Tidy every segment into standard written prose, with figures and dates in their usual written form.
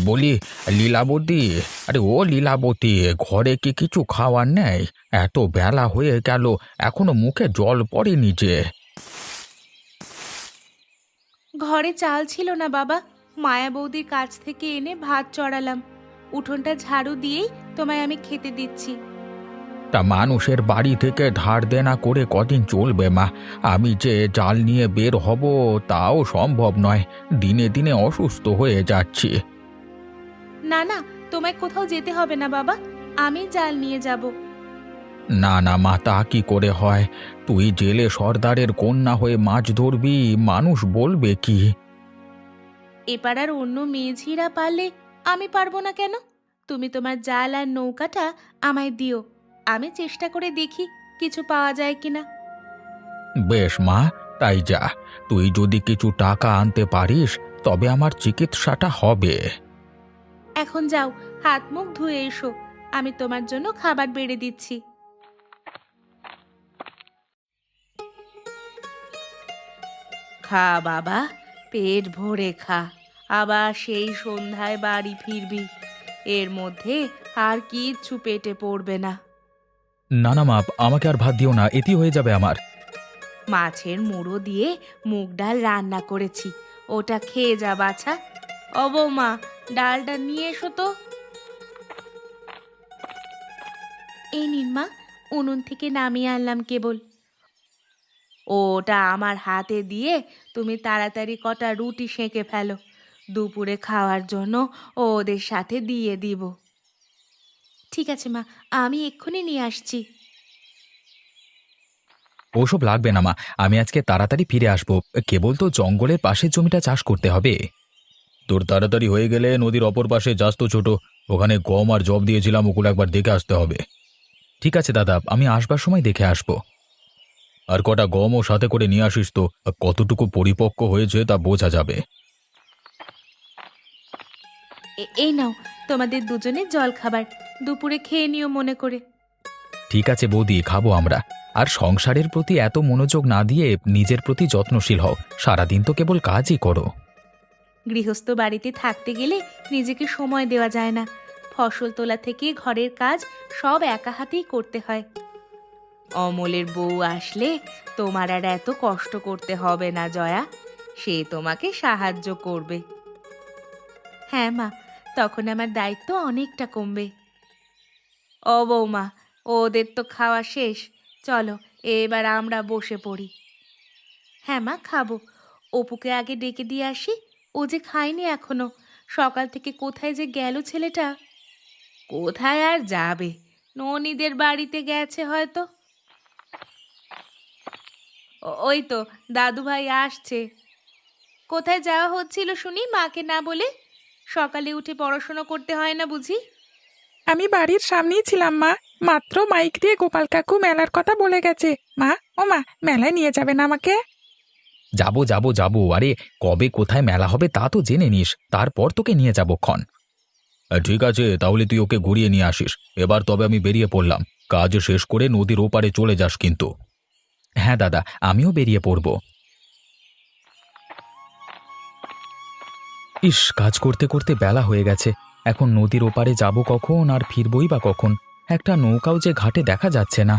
বলি লীলাবতী, আরে ও লীলাবতী, ঘরে কি কিছু খাওয়ার নেই? এত বেলা হয়ে গেল, এখনো মুখে জল পড়েনি যে। ঘরে চাল ছিল না বাবা, মায়া বৌদির কাছ থেকে এনে ভাত চড়ালাম। উঠোনটা ঝাড়ু দিয়েই তোমায় আমি খেতে দিচ্ছি। তা মানুষের বাড়ি থেকে ধার দেনা করে কদিন চলবে মা? আমি যে জাল নিয়ে বের হব তাও সম্ভব নয়, দিনে দিনে অসুস্থ হয়ে যাচ্ছি। না না, তোমায় কোথাও যেতে হবে না বাবা, আমি জাল নিয়ে যাব। না না মা, তা কি করে হয়? তুই জেলে সর্দারের কন্যা হয়ে মাছ ধরবি, মানুষ বলবে কি? এপাড়ার অন্য মেয়েঝিরা পারলে আমি পারবো না কেন? তুমি তোমার জাল আর নৌকাটা আমায় দিও, আমি চেষ্টা করে দেখি কিছু পাওয়া যায় কিনা। বেশ মা, তাই যা। তুই যদি কিছু টাকা আনতে পারিস তবে আমার চিকিৎসাটা হবে। এখন যাও, হাত মুখ ধুয়ে এসো, আমি তোমার জন্য খাবার বেড়ে দিচ্ছি। খা বাবা, পেট ভরে খা, আবার সেই সন্ধ্যায় বাড়ি ফিরবি। এর মধ্যে আর কিচ্ছু পেটে পড়বে না। না না মা, আমাকে আর ভাত দিও না, এটি হয়ে যাবে আমার। মাছের মুড়ো দিয়ে মুগ ডাল রান্না করেছি, ওটা খেয়ে যা বাছা। ও বৌমা, ডালটা নিয়ে এসো তো। এই নিন মা, উনুন থেকে নামিয়ে আনলাম কেবল। ওটা আমার হাতে দিয়ে তুমি তাড়াতাড়ি কটা রুটি সেঁকে ফেলো, দুপুরে খাওয়ার জন্য ওদের সাথে দিয়ে দিব। ঠিক আছে মা, আমি এক্ষুনি নিয়ে আসছি। ওসব লাগবে না মা, আমি আজকে তাড়াতাড়ি ফিরে আসবো। কেবল তো জঙ্গলের পাশের জমিটা চাষ করতে হবে। তোর তাড়াতাড়ি হয়ে গেলে নদীর অপর পাশে যাস তো ছোট, ওখানে গম আর জব দিয়েছিলাম, ওগুলো একবার দেখে আসতে হবে। ঠিক আছে দাদা, আমি আসবার সময় দেখে আসবো। আর কটা গমও সাথে করে নিয়ে আসিস তো, কতটুকু পরিপক্ক হয়েছে তা বোঝা যাবে। এই নাও তোমাদের দুজনের জল খাবার, দুপুরে খেয়ে নিও মনে করে। ঠিক আছে বৌদি, খাবো আমরা। আর সংসারের প্রতি এত মনোযোগ না দিয়ে নিজের প্রতি যত্নশীল হও, সারাদিন তো কেবল কাজই করো। গৃহস্থ বাড়িতে থাকতে গেলে নিজেকে সময় দেওয়া যায় না, ফসল তোলা থেকে ঘরের কাজ সব একা হাতেই করতে হয়। অমলের বউ আসলে তোমার আর এত কষ্ট করতে হবে না জয়া, সে তোমাকে সাহায্য করবে। হ্যাঁ মা, তখন আমার দায়িত্ব অনেকটা কমবে। ও বৌমা, ওদের তো খাওয়া শেষ, চলো এবার আমরা বসে পড়ি। হ্যাঁ মা, খাবো। অপুকে আগে ডেকে দিয়ে আসি, ও যে খায়নি এখনো, সকাল থেকে কোথায় যে গেল ছেলেটা। কোথায় আর যাবে, ননীদের বাড়িতে গেছে হয়তো। ওই তো দাদু ভাই আসছে। কোথায় যাওয়া হচ্ছিল শুনি মাকে না বলে? সকালে উঠে পড়াশোনা করতে হয় না বুঝি? আমি বাড়ির সামনেই ছিলাম মা, মাত্র মাইক দিয়ে গোপাল কাকু মেলার কথা বলে গেছে। মা, ও মা, মেলায় নিয়ে যাবেন আমাকে? যাবো যাবো যাবো, আরে কবে কোথায় মেলা হবে তা তো জেনে নিস, তারপর তোকে নিয়ে যাবো ক্ষণ। ঠিক আছে, তাহলে তুই ওকে ঘুরিয়ে নিয়ে আসিস। এবার তবে আমি বেরিয়ে পড়লাম, কাজ শেষ করে নদীর ওপারে চলে যাস কিন্তু। হ্যাঁ দাদা, আমিও বেরিয়ে পড়ব। ইস, কাজ করতে করতে বেলা হয়ে গেছে, এখন নদীর ওপারে যাব কখন আর ফিরবই বা কখন? একটা নৌকাও যে ঘাটে দেখা যাচ্ছে না।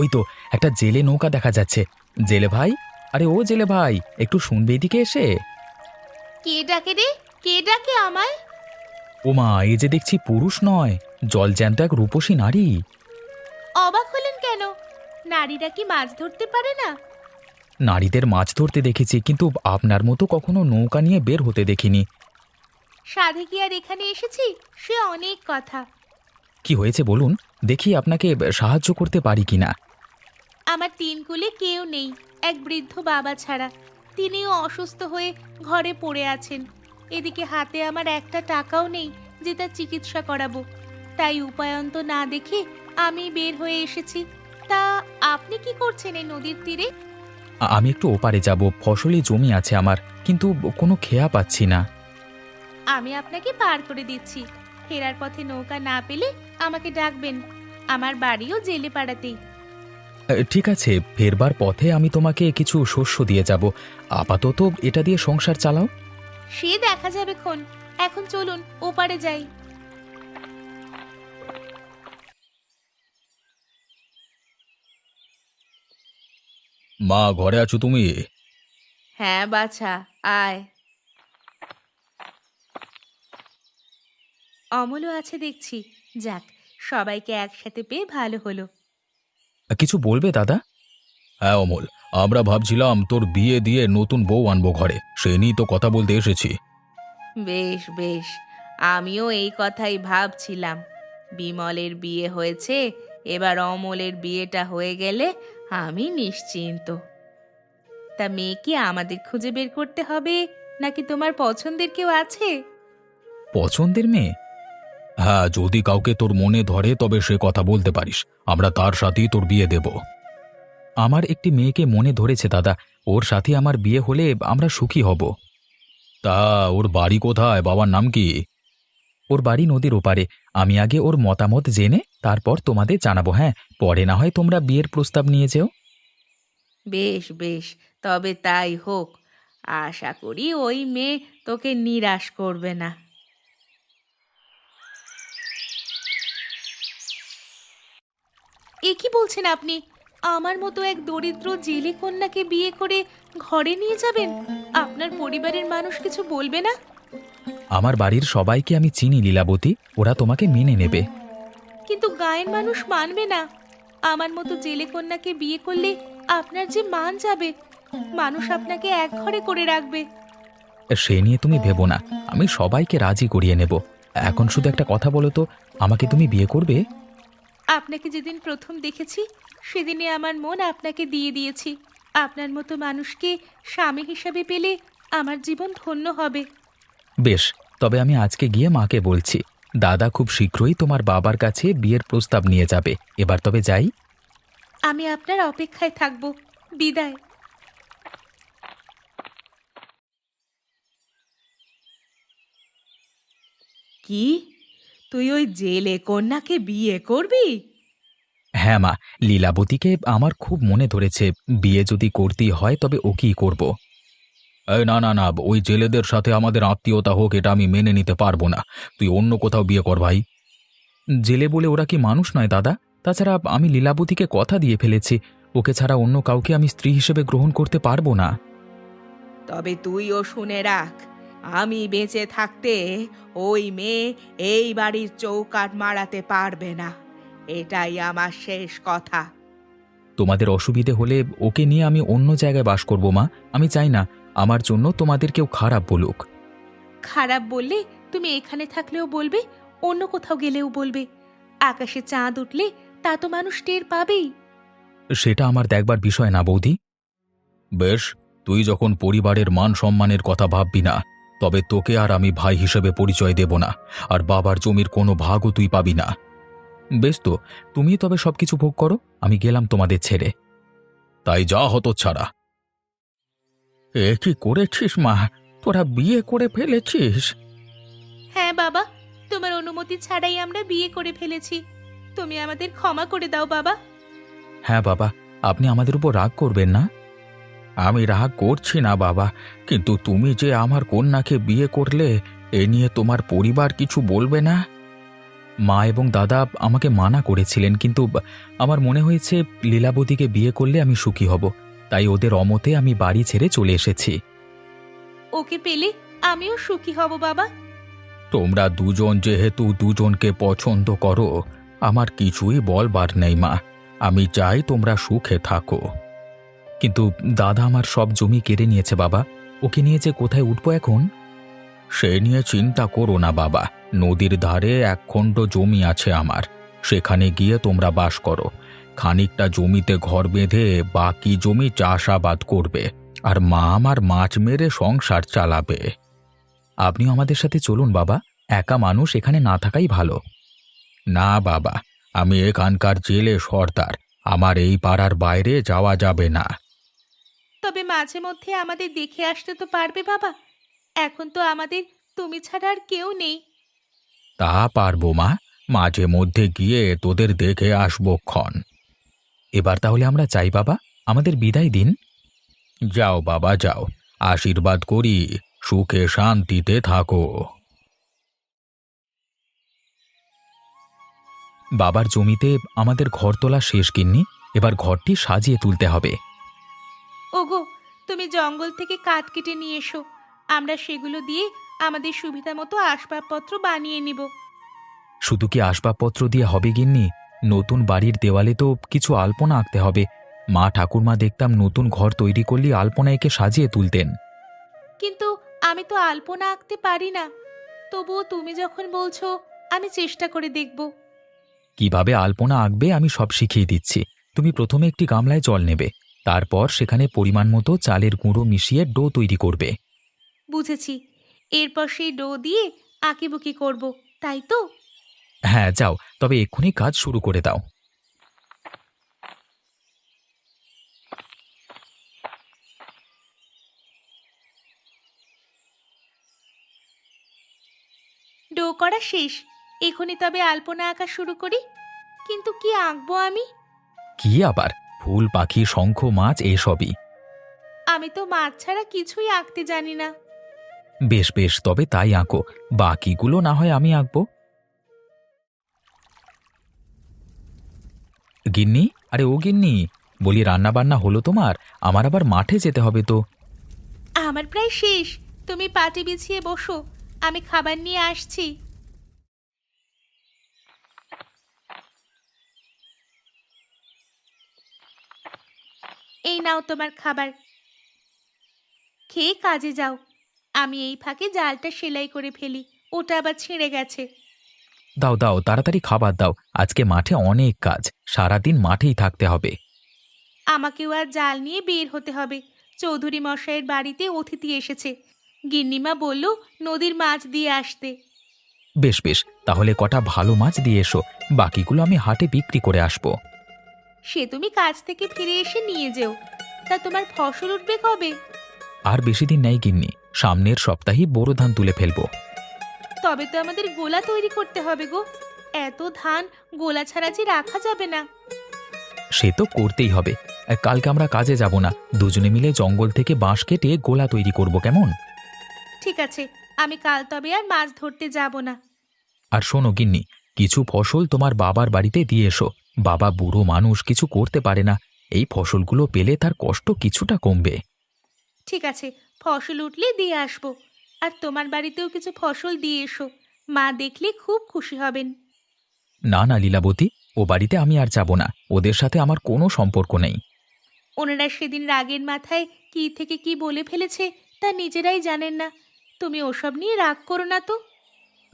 ওই তো একটা জেলে নৌকা দেখা যাচ্ছে। জেলে ভাই, আরে ও জেলে ভাই, একটু শুনবে এদিকে এসে। কে ডাকে রে, কে ডাকে আমায়? ওমা, এই যে দেখছি পুরুষ নয়, জলজ্যান্ত এক রূপসী নারী। অবাক হলেন কেন? নারীরা কি মাছ ধরতে পারে না? নারীদের মাছ ধরতে দেখেছি, কিন্তু আপনার মতো কখনো নৌকা নিয়ে বের হতে দেখিনি। সাধে কি আর এখানে এসেছি, সে অনেক কথা। কি হয়েছে বলুন, দেখি আপনাকে সাহায্য করতে পারি কিনা। আমার তিন কুলে কেউ নেই, এক বৃদ্ধ বাবা ছাড়া। তিনিও অসুস্থ হয়ে ঘরে পড়ে আছেন। এদিকে হাতে আমার একটা টাকাও নেই যে তার চিকিৎসা করাবো। তাই উপায়ন্ত না দেখে আমি বের হয়ে এসেছি। তা আপনি কি করছেন এই নদীর তীরে? আমি একটু ওপারে যাব, ফসলি জমি আছে আমার, কিন্তু কোনো খেয়া পাচ্ছি না। আমি আপনাকে পার করে দিচ্ছি। ফেরার পথে নৌকা না পেলে আমাকে ডাকবেন, আমার বাড়িও জেলে পাড়াতেই। ঠিক আছে, ফেরবার পথে আমি তোমাকে কিছু শস্য দিয়ে যাব। আপাতত এটা দিয়ে সংসার চালাও। সে দেখা যাবে খন। এখন চলুন ওপারে যাই। মা, ঘরে আছো তুমি? হ্যাঁ বাছা, আয়। অমলও আছে দেখছি। যাক, সবাইকে একসাথে পেয়ে ভালো হলো। কিছু বলবে দাদা? হ্যাঁ অমল, আমরা ভাবছিলাম তোর বিয়ে দিয়ে নতুন বউ আনবো ঘরে, সে নিয়েই তো কথা বলতে এসেছি। বেশ বেশ, আমিও এই কথাই ভাবছিলাম। বিমলের বিয়ে হয়েছে, এবার অমলের বিয়েটা হয়ে গেলে আমি নিশ্চিন্ত। তা মেয়ে কি আমাদের খুঁজে বের করতে হবে, নাকি তোমার পছন্দের কেউ আছে? পছন্দের মেয়ে? হ্যাঁ, যদি কাউকে তোর মনে ধরে তবে সে কথা বলতে পারিস, আমরা তার সাথেই তোর বিয়ে দেব। আমার একটি মেয়েকে মনে ধরেছে দাদা, ওর সাথে আমার বিয়ে হলে আমরা সুখী হব। তা ওর বাড়ি কোথায়, বাবার নাম কি? ওর বাড়ি নদীর ওপারে। আমি আগে ওর মতামত জেনে তারপর তোমাদের জানাবো। হ্যাঁ, পরে না হয় তোমরা বিয়ের প্রস্তাব নিয়ে যেও। বেশ বেশ, তবে তাই হোক। আশা করি ওই মেয়ে তোকে নিরাশ করবে না। এ কি বলছেন আপনি? আমার মতো এক দরিদ্র জেলে কন্যাকে বিয়ে করে ঘরে নিয়ে যাবেন? আপনার পরিবারের মানুষ কিছু বলবে না? আমার বাড়ির সবাইকে আমি চিনি লীলাবতী, ওরা তোমাকে মেনে নেবে। কিন্তু গায়ের মানুষ মানবে না। আমার মতো জেলে কন্যাকে বিয়ে করলে আপনার যে মান যাবে। মানুষ আপনাকে এক ঘরে করে রাখবে। সে নিয়ে তুমি ভেবো না, আমি সবাইকে রাজি করিয়ে নেব। এখন শুধু একটা কথা বলো তো, আমাকে তুমি বিয়ে করবে? আপনাকে যেদিন প্রথম দেখেছি সেদিনে আমার মন আপনাকে দিয়ে দিয়েছি। আপনার মতো মানুষকে স্বামী হিসাবে পেলে আমার জীবন ধন্য হবে। বেশ, তবে আমি আজকে গিয়ে মাকে বলছি। দাদা খুব শীঘ্রই তোমার বাবার কাছে বিয়ের প্রস্তাব নিয়ে যাবে। এবার তবে যাই। আমি আপনার অপেক্ষায় থাকব। বিদায়। কি, তুই ওই জেলে কন্যাকে বিয়ে করবি? হ্যাঁ মা, লীলাবতীকে আমার খুব মনে ধরেছে। বিয়ে যদি করতেই হয় তবে ওকেই করব। এই না না না, ওই জেলেদের সাথে আমাদের আত্মীয়তা হোক এটা আমি মেনে নিতে পারবো না। তুই অন্য কোথাও বিয়ে কর ভাই। জেলে বলে ওরা কি মানুষ নয় দাদা? তাছাড়া আমি লীলাবতীকে কথা দিয়ে ফেলেছি, ওকে ছাড়া অন্য কাউকে আমি স্ত্রী হিসেবে গ্রহণ করতে পারবো না। তবে তুইও শুনে রাখ, আমি বেঁচে থাকতে ওই মেয়ে এই বাড়ির চৌকাঠ মারাতে পারবে না। এটাই আমার শেষ কথা। তোমাদের অসুবিধে হলে ওকে নিয়ে আমি অন্য জায়গায় বাস করব মা। আমি চাই না আমার জন্য তোমাদের কেউ খারাপ বলুক। খারাপ বললে তুমি এখানে থাকলেও বলবে, অন্য কোথাও গেলেও বলবে। আকাশে চাঁদ উঠলে তা তো মানুষ টের পাবেই। সেটা আমার দেখবার বিষয় না বৌদি। বেশ, তুই যখন পরিবারের মান সম্মানের কথা ভাববি না, তবে তোকে আর আমি ভাই হিসেবে পরিচয় দেব না, আর বাবার জমির কোনো ভাগও তুই পাবি না। বেশ তো, তুমি তবে সবকিছু ভোগ করো, আমি গেলাম তোমাদের ছেড়ে। তাই যা হতচ্ছাড়া। এ কি করেছিস মা, তোরা বিয়ে করে ফেলেছিস? হ্যাঁ বাবা, তোমার অনুমতি ছাড়াই আমরা বিয়ে করে ফেলেছি। তুমি আমাদের ক্ষমা করে দাও বাবা। হ্যাঁ বাবা, আপনি আমাদের উপর রাগ করবেন না। আমি রাগ করছি না বাবা, কিন্তু তুমি যে আমার কন্যাকে বিয়ে করলে এ নিয়ে তোমার পরিবার কিছু বলবে না? মা এবং দাদা আমাকে মানা করেছিলেন, কিন্তু আমার মনে হয়েছে লীলাবতীকে বিয়ে করলে আমি সুখী হব, তাই ওদের অমতে আমি বাড়ি ছেড়ে চলে এসেছি। ওকে পেলে আমিও সুখী হব বাবা। তোমরা দুজন যেহেতু দুজনকে পছন্দ করো, আমার কিছুই বলবার নেই মা। আমি চাই তোমরা সুখে থাকো। কিন্তু দাদা আমার সব জমি কেড়ে নিয়েছে বাবা, ওকে নিয়ে যে কোথায় উঠবো এখন? সে নিয়ে চিন্তা করো না বাবা, নদীর ধারে এক খণ্ড জমি আছে আমার, সেখানে গিয়ে তোমরা বাস করো। খানিকটা জমিতে ঘর বেঁধে বাকি জমি চাষাবাদ করবে, আর মা আমার মাছ মেরে সংসার চালাবে। আপনিও আমাদের সাথে চলুন বাবা, একা মানুষ এখানে না থাকাই ভালো। না বাবা, আমি এখানকার জেলে সর্দার, আমার এই পাড়ার বাইরে যাওয়া যাবে না। তবে মাঝে মধ্যে আমাদের দেখে আসতে তো পারবে বাবা? এখন তো আমাদের তুমি ছাড়া আর কেউ নেই। তা পারবো মা, মাঝে মধ্যে গিয়ে তোদের দেখে আসবো ক্ষণ। এবার তাহলে আমরা চাই বাবা, আমাদের বিদায় দিন। যাও বাবা যাও, আশীর্বাদ করি সুখে শান্তিতে থাকো। বাবার জমিতে আমাদের ঘর তোলা শেষ গিন্নি, এবার ঘরটি সাজিয়ে তুলতে হবে। ওগো, তুমি জঙ্গল থেকে কাঠ কেটে নিয়ে এসো, আমরা সেগুলো দিয়ে আমাদের সুবিধা মতো আসবাবপত্র বানিয়ে নিব। শুধু কি আসবাবপত্র দিয়ে হবে গিন্নি? নতুন বাড়ির দেওয়ালে তো কিছু আলপনা আঁকতে হবে। মা ঠাকুরমা দেখতাম নতুন ঘর তৈরি করলে আলপনা এঁকে সাজিয়ে তুলতেন। কিন্তু আমি তো আলপনা আঁকতে পারি না। তবুও তুমি যখন বলছো, আমি চেষ্টা করে দেখব। কিভাবে আলপনা আঁকবে আমি সব শিখিয়ে দিচ্ছি। তুমি প্রথমে একটি গামলায় জল নেবে, তারপর সেখানে পরিমাণ মতো চালের গুঁড়ো মিশিয়ে ডো তৈরি করবে। বুঝেছি। এরপর সেই ডো দিয়ে আঁকিবুকি করব, তাই তো? হ্যাঁ যাও, তবে এক্ষুনি কাজ শুরু করে দাও। ডো করা শেষ। এখনই তবে আলপনা আঁকা শুরু করি। কিন্তু কি আঁকবো আমি? কি আবার ফুল পাখি শঙ্খ মাছ এসবই। আমি তো মাছ ছাড়া কিছুই আঁকতে জানি না। বেশ বেশ, তবে তাই আঁকো, বাকিগুলো না হয় আমি আঁকবো। গিন্নি, আরে ও গিন্নি, বলি রান্না বান্না হলো তোমার? আমার আবার মাঠে যেতে হবে তো। আমার প্রায় শেষ। তুমি পাটি বিছিয়ে বসো, আমি খাবার নিয়ে আসছি। এই নাও তোমার খাবার, খেয়ে কাজে যাও। আমি এই ফাঁকে জালটা সেলাই করে ফেলি, ওটা আবার ছিঁড়ে গেছে। দাও দাও, তাড়াতাড়ি খাবার দাও, আজকে মাঠে অনেক কাজ, সারাদিন মাঠেই থাকতে হবে। আমাকেও আর জাল নিয়ে বের হতে হবে। চৌধুরী মশাইয়ের বাড়িতে অতিথি এসেছে। গিন্নিমা বলল নদীর মাছ দিয়ে আসতে। বেশ বেশ, তাহলে কটা ভালো মাছ দিয়ে এসো, বাকিগুলো আমি হাটে বিক্রি করে আসবো। সে তুমি কাজ থেকে ফিরে এসে নিয়ে যেও। তা তোমার ফসল উঠবে কবে? আর বেশি দিন নেই গিন্নি, সামনের সপ্তাহেই বোরো ধান তুলে ফেলবো। তবে তো আমাদের গোলা তৈরি করতে হবে গো। এত ধান গোলা ছাড়া যে রাখা যাবে না। সে তো করতেই হবে। কালকে আমরা কাজে যাব না, দুজনে মিলে জঙ্গল থেকে বাঁশ কেটে গোলা তৈরি করব, কেমন? ঠিক আছে, আমি কাল তবে আর মাছ ধরতে যাব না। আর শোনো গিন্নি, কিছু ফসল তোমার বাবার বাড়িতে দিয়ে এসো। বাবা বুড়ো মানুষ, কিছু করতে পারে না, এই ফসলগুলো পেলে তার কষ্ট কিছুটা কমবে। ঠিক আছে, ফসল উঠলে দিয়ে আসবো। আর তোমার বাড়িতেও কিছু ফসল দিয়ে এসো, মা দেখলে খুব খুশি হবেন। না না লীলাবতী, ও বাড়িতে আমি আর যাব না, ওদের সাথে আমার কোনো সম্পর্ক নেই। ওনারা সেদিন রাগের মাথায় কি থেকে কি বলে ফেলেছে তা নিজেরাই জানেন না। তুমি ওসব নিয়ে রাগ করো না তো।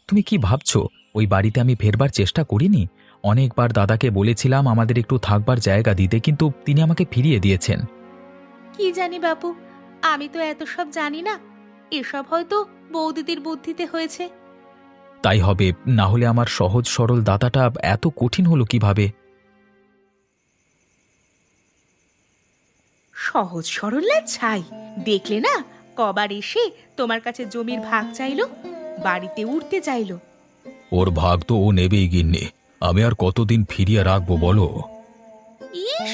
তুমি কি ভাবছো ওই বাড়িতে আমি ফেরবার চেষ্টা করিনি? অনেকবার দাদাকে বলেছিলাম আমাদের একটু থাকবার জায়গা দিতে, কিন্তু তিনি আমাকে ফিরিয়ে দিয়েছেন। কি জানি বাপু, আমি তো এত সব জানি না। এসব হয়তো বৌদিদির বুদ্ধিতে হয়েছে। তাই হবে, না হলে আমার সহজ সরল দাদাটা এত কঠিন হলো কিভাবে? সহজ সরলা ছাই, দেখলে না কবার এসে তোমার কাছে জমির ভাগ চাইলো, বাড়িতে উঠতে চাইলো। ওর ভাগ তো ও নেবেই গিন্নি, আমি আর কতদিন ফিরিয়ে রাখবো বলো? ইস,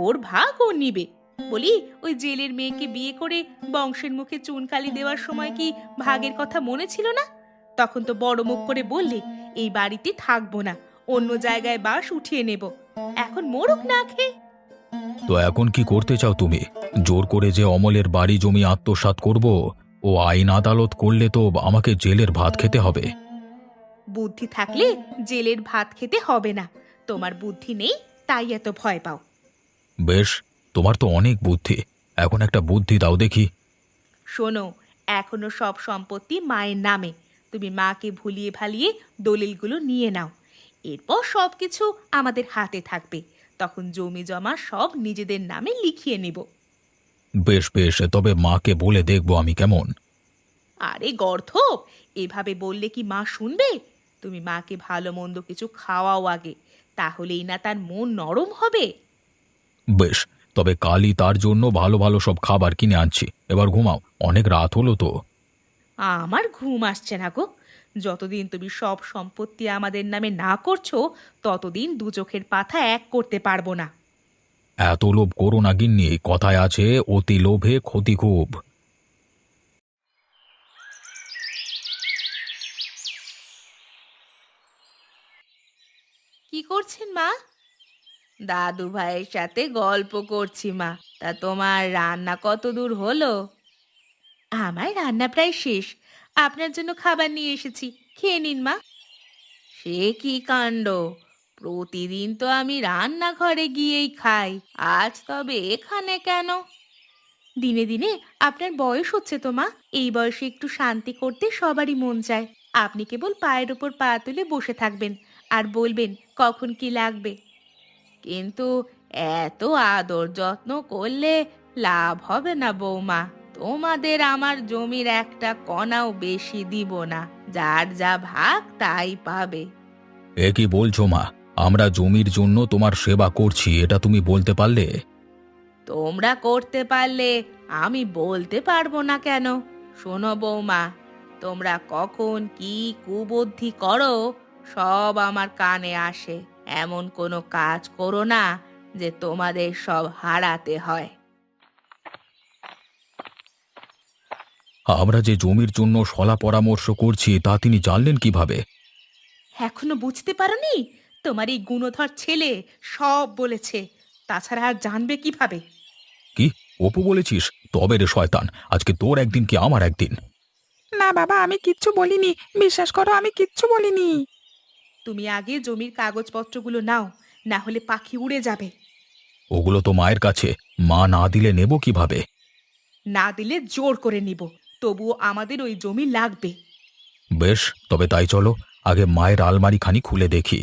ওর ভাগ ও নিবে? বলি, ওই জেলের মেয়েকে বিয়ে করে বংশের মুখে চুনকালি দেওয়ার সময় কি ভাগের কথা মনে ছিল না? তখন তো বড় মুখ করে বললে এই বাড়িতে থাকবো না, অন্য জায়গায় বাস উঠিয়ে নেব। এখন মরুক না খেয়ে। তো এখন কি করতে চাও তুমি? জোর করে যে অমলের বাড়ি জমি আত্মসাৎ করব, ও আইন আদালত করলে তো আমাকে জেলের ভাত খেতে হবে। বুদ্ধি থাকলে জেলের ভাত খেতে হবে না। তোমার বুদ্ধি নেই, তাই এত ভয় পাও। বেশ, তোমার তো অনেক বুদ্ধি, এখন একটা বুদ্ধি দাও দেখি। শোনো, এখনো সব সম্পত্তি মায়ের নামে। তুমি মাকে ভুলিয়ে ভালিয়ে দলিলগুলো নিয়ে নাও। এরপর সব কিছু আমাদের হাতে থাকবে। তখন জমি জমা সব নিজেদের নামে লিখিয়ে নেব। বেশ বেশ, তবে মাকে বলে দেখবো আমি, কেমন? আরে গর্ধপ, এভাবে বললে কি মা শুনবে? তুমি মাকে ভালো মন্দ কিছু খাওয়াও আগে, তাহলেই না তার মন নরম হবে। বেশ, তবে কালই তার জন্য ভালো ভালো সব খাবার কিনে আনছি। এবার ঘুমাও, অনেক রাত হলো তো। আমার ঘুম আসছে না গো। যতদিন তুমি সব সম্পত্তি আমাদের নামে না করছো, ততদিন দু চোখের পাতা এক করতে পারবো না। এত লোভ করো না গিন্নি, কথায় আছে অতি লোভে ক্ষতি খুব। কি করছেন মা? দাদু ভাইয়ের সাথে গল্প করছি মা। তা তোমার রান্না কত দূর হলো? আমার রান্না প্রায় শেষ। আপনার জন্য খাবার নিয়ে এসেছি, খেয়ে নিন মা। সে কি কাণ্ড! প্রতিদিন তো আমি রান্নাঘরে গিয়েই খাই, আজ তবে এখানে কেন? দিনে দিনে আপনার বয়স হচ্ছে তো মা। এই বয়সে একটু শান্তি করতে সবারই মন চায়। আপনি কেবল পায়ের ওপর পা তুলে বসে থাকবেন আর বলবেন কখন কি লাগবে। কিন্তু এত আদর যত্ন করলে লাভ হবে না বৌমা। তোমাদের আমার জমির একটা কণাও বেশি দিব না, যার যা ভাগ তাই পাবে। এ কি বলছো মা? আমরা জমির জন্য তোমার সেবা করছি, এটা তুমি বলতে পারলে? তোমরা করতে পারলে আমি বলতে পারবো না কেন? শোনো বৌমা, তোমরা কখন কি কুবুদ্ধি করো সব আমার কানে আসে। এমন কোনো কাজ করো না যে তোমাদের সব হারাতে হয়। আমরা যে জমির জন্য সলা পরামর্শ করছি তা তিনি জানলেন কিভাবে? এখনো বুঝতে পারোনি? তোমার এই গুণধর ছেলে সব বলেছে, তাছাড়া আর জানবে কিভাবে? কি অপু বলেছিস? তবে রে শয়তান, আজকে তোর একদিন কি আমার একদিন। না বাবা, আমি কিচ্ছু বলিনি, বিশ্বাস করো আমি কিচ্ছু বলিনি। তুমি আগে জমির কাগজপত্রগুলো নাও, না হলে পাখি উড়ে যাবে। ওগুলো তো মায়ের কাছে, মা না দিলে নেব কিভাবে? না দিলে জোর করে নিব, তবুও আমাদের ওই জমি লাগবে। বেশ, তবে তাই চলো, আগে মায়ের আলমারিখানি খুলে দেখি।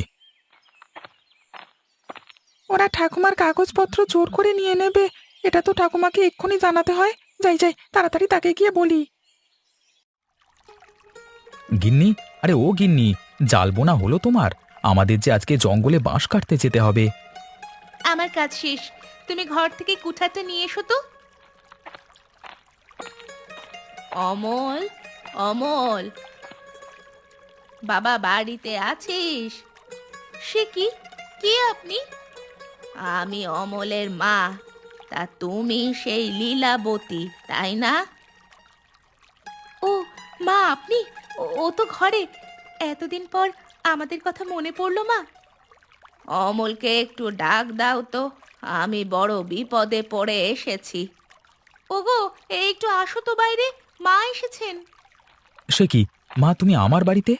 ওরা ঠাকুমার কাগজপত্র জোর করে নিয়ে নেবে, এটা তো ঠাকুমাকে এক্ষুনি জানাতে হয়। যাই যাই, তাড়াতাড়ি তাকে গিয়ে বলি। গিন্নি, আরে ও গিন্নি, জ্বালবোনা হলো তোমার? আমাদের যে আজকে জঙ্গলে বাঁশ কাটতে যেতে হবে। আমার কাজ শেষ, তুমি ঘর থেকে কুঠারটা নিয়ে এসো তো। অমল, অমল, বাবা বাড়িতে আছিস? সে কি, কে আপনি? আমি অমলের মা। তা তুমি সেই লীলাবতী, তাই না? ও মা, আপনি? ও তো ঘরে। এতদিন পর আমাদের কথা মনে পড়লো মা। অমলকে একটু ডাক দাও তো, আমি বড় বিপদে পড়ে এসেছি। ওগো, এই একটু আসো তো বাইরে, মা এসেছেন। সে কি মা, তুমি আমার বাড়িতে?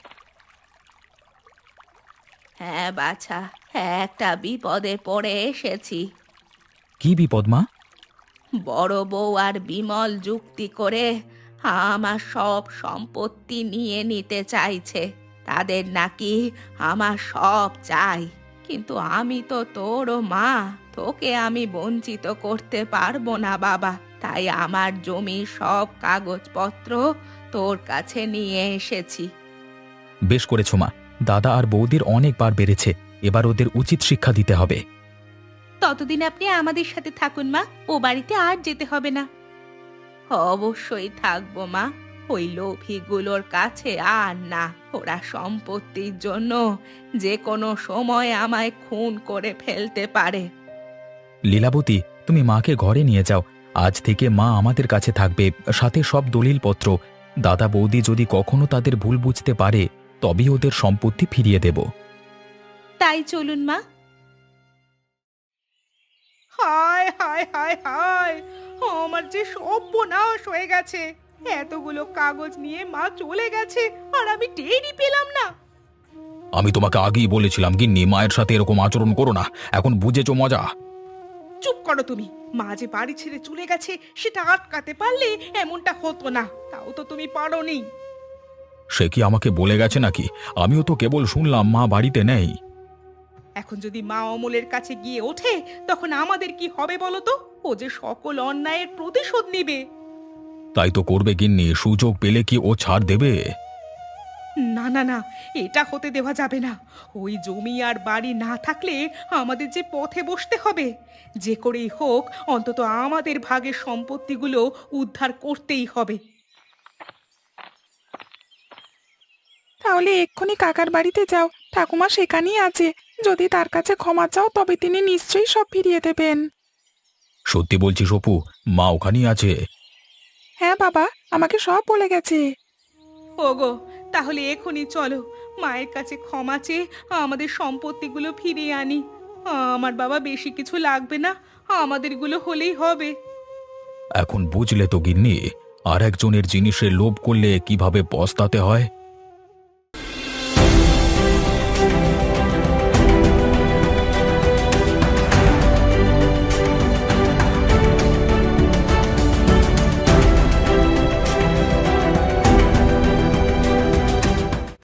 হ্যাঁ বাছা, একটা বিপদে পড়ে এসেছি। কি বিপদ মা? বড় বউ আর বিমল যুক্তি করে আমার সব সম্পত্তি নিয়ে নিতে চাইছে। তাদের নাকি আমার সব চাই, কিন্তু আমি তো তোরও মা, তোকে আমি বঞ্চিত করতে পারবো না বাবা। তাই আমার জমির সব কাগজপত্র তোর কাছে নিয়ে এসেছি। বেশ করেছো মা, দাদা আর বৌদির অনেকবার বেড়েছে, এবার ওদের উচিত শিক্ষা দিতে হবে। ততদিন আপনি আমাদের সাথে থাকুন মা, ও বাড়িতে আর যেতে হবে না। অবশ্যই থাকবো মা, ওই লোভীগুলোর কাছে আর না। ওরা সম্পত্তির জন্য যে কোনো সময় আমায় খুন করে ফেলতে পারে। লীলাবতী, তুমি মাকে ঘরে নিয়ে যাও। আজ থেকে মা আমাদের কাছে থাকবে, সাথে সব দলিলপত্র। দাদা বৌদি যদি কখনো তাদের ভুল বুঝতে পারে, তবেই ওদের সম্পত্তি ফিরিয়ে দেব। তাই চলুন মা। হায় হায় হায় হায়, আমার যে সর্বনাশ হয়ে গেছে। এতগুলো কাগজ নিয়ে মা চলে গেছে আর আমি টেরই পেলাম না। আমি তোমাকে আগেই বলেছিলাম গিন্নি, মায়ের সাথে এরকম আচরণ করো না। এখন বুঝেছো মজা? চুপ করো তুমি। মা যে বাড়ি ছেড়ে চলে গেছে সেটা আটকাতে পারলে এমনটা হতো না, তাও তো তুমি পারোনি। সে কি আমাকে বলে গেছে নাকি? আমিও তো কেবল শুনলাম মা বাড়িতে নেই। এখন যদি মা অমলের কাছে গিয়ে ওঠে তখন আমাদের কি হবে বলো তো? ও যে সকল অন্যায়ের প্রতিশোধ নেবে। তাই তো করবে গিন্নি, সুযোগ পেলে কি ও ছাড় দেবে? না না না, এটা হতে দেওয়া যাবে না। ওই জমি আর বাড়ি না থাকলে আমাদের যে পথে বসতে হবে। যে করেই হোক অন্তত আমাদের ভাগের সম্পত্তিগুলো উদ্ধার করতেই হবে। তাহলে এক্ষুনি কাকার বাড়িতে যাও, ঠাকুমা সেখানেই আছে। যদি তার কাছে ক্ষমা চাও তবে তিনি নিশ্চয়ই সব ফিরিয়ে দেবেন। সত্যি বলছিস অপু, মা ওখানেই আছে? হ্যাঁ বাবা, আমাকে সব বলে গেছে। ওগো, তাহলে এখনই চলো, মায়ের কাছে ক্ষমা চেয়ে আমাদের সম্পত্তিগুলো ফিরিয়ে আনি। আমার বাবা বেশি কিছু লাগবে না, আমাদেরগুলো হলেই হবে। এখন বুঝলে তো গিন্নি, আর একজনের জিনিসের লোভ করলে কিভাবে পস্তাতে হয়।